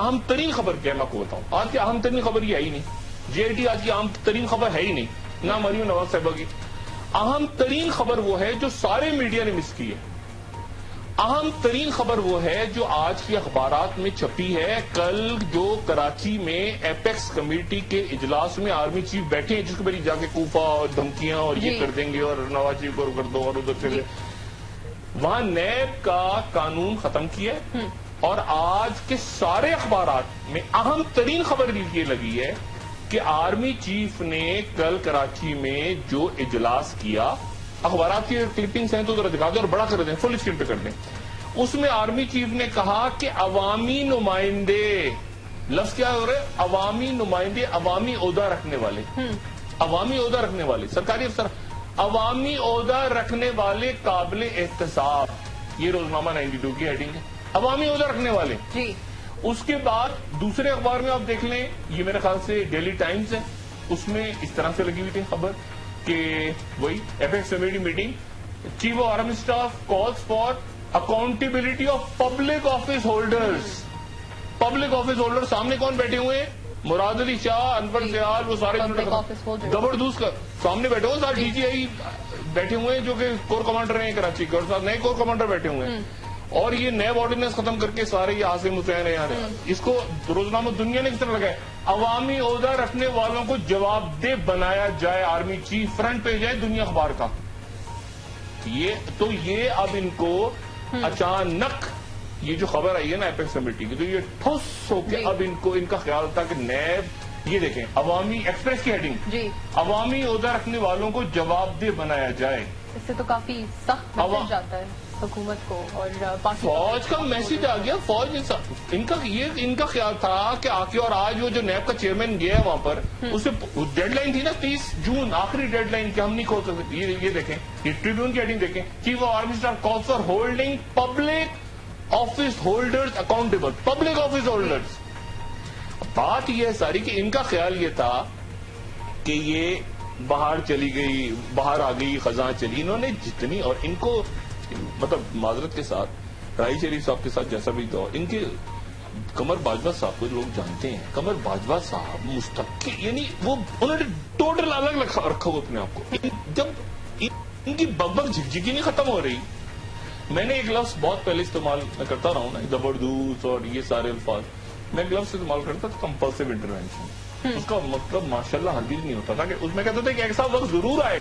اہم ترین خبر کیا میں آپ کو بتاؤں. آج کی اہم ترین خبر یہ ہے ہی نہیں. جے آئی ٹی آج کی اہم ترین خبر ہے ہی نہیں, نہ مریم نواز صاحبہ کی. اہم ترین خبر وہ ہے جو سارے میڈیا نے مس کی ہے. اہم ترین خبر وہ ہے جو آج کی اخبارات میں چھپی ہے. کل جو کراچی میں ایپیکس کمیٹی کے اجلاس میں آرمی چیف بیٹھے ہیں, جس کے بعد جا کے کوفہ اور دھمکیاں اور یہ کر دیں گے اور نواز شریف کو کر دو اور ادھر سے وہاں نیب کا قانون ختم کیا ہے. اور آج کے سارے اخبارات میں اہم ترین خبر یہ لگی ہے کہ آرمی چیف نے کل کراچی میں جو اجلاس کیا, اخبارات کی کلپنگز ہیں تو ذرا دکھا دیں اور بڑا کر دیں, فل اسکرین پہ کر دیں. اس میں آرمی چیف نے کہا کہ عوامی نمائندے, لفظ کیا ہو رہے, عوامی نمائندے, عوامی عہدہ رکھنے والے, عوامی عہدہ رکھنے والے سرکاری افسر, عوامی عہدہ رکھنے والے قابل احتساب. یہ روزنامہ 92 کی ہیڈنگ ہے, عوامی عہدہ رکھنے والے. اس کے بعد دوسرے اخبار میں آپ دیکھ لیں, یہ میرے خیال سے ڈیلی ٹائمز ہے, اس میں اس طرح سے لگی ہوئی تھی خبر کہ وہی apex committee meeting, chief of army staff calls for accountability of public office holders. Public office holder سامنے کون بیٹھے ہوئے ہیں؟ مراد علی شاہ, انور سیال, وہ سارے زبردست سامنے بیٹھے ہوئے. سارے ڈی جی آئی بیٹھے ہوئے ہیں جو کہ کور کمانڈر ہیں کراچی کے, اور ساتھ نئے کور کمانڈر بیٹھے ہوئے ہیں. اور یہ نیب آرڈیننس ختم کر کے سارے یہ عاصم حسین ہیں یہاں. اس کو روزنامہ دنیا نے کس طرح لگا ہے, عوامی عہدہ رکھنے والوں کو جواب دہ بنایا جائے. آرمی چیف فرنٹ پیج ہے دنیا اخبار کا. یہ اب ان کو اچانک یہ جو خبر آئی ہے نا ایپیکس کمیٹی کی, تو یہ ٹھوس ہو کے اب ان کا خیال تھا کہ نیب, یہ دیکھیں عوامی ایکسپریس کی ہیڈنگ, عوامی عہدہ رکھنے والوں کو جواب دہ بنایا جائے. اس سے تو کافی سخت میسج جاتا ہے حکومت کو اور فوج کا میسج آ گیا. فوج ان کا خیال تھا کہ آ کے, اور آج وہ جو نیب کا چیئرمین گیا ہے وہاں پر, اسے ڈیڈ لائن تھی نا 30 جون, آخری ڈیڈ لائن کہ ہم نہیں کھول سکتے. یہ دیکھیں, یہ ٹریبیون کی ہیڈنگ دیکھیں, chief of army staff calls for holding public office holders accountable. Public office holders. بات یہ ہے ساری کہ ان کا خیال یہ تھا کہ یہ باہر چلی گئی, باہر آ گئی, خزاں چلی. انہوں نے جتنی, اور ان کو مطلب معذرت کے ساتھ راہی شریف صاحب کے ساتھ جیسا بھی دور, ان کے قمر باجوہ صاحب کو لوگ جانتے ہیں. قمر باجوہ صاحب مستقل, یعنی وہ انہوں نے ٹوٹل الگ رکھا ہوا اپنے آپ کو. جب ان کی بک جھکجھکی نہیں ختم ہو رہی, میں نے ایک لفظ بہت پہلے استعمال کرتا رہا ہوں نا, زبردست اور یہ سارے الفاظ, میں ایک لفظ استعمال کرتا تھا کمپلسیو انٹروینشن. اس کا مطلب ماشاءاللہ ہرگز نہیں ہوتا تھا کہ اس میں کہتے تھے کہ ایسا وقت ضرور آئے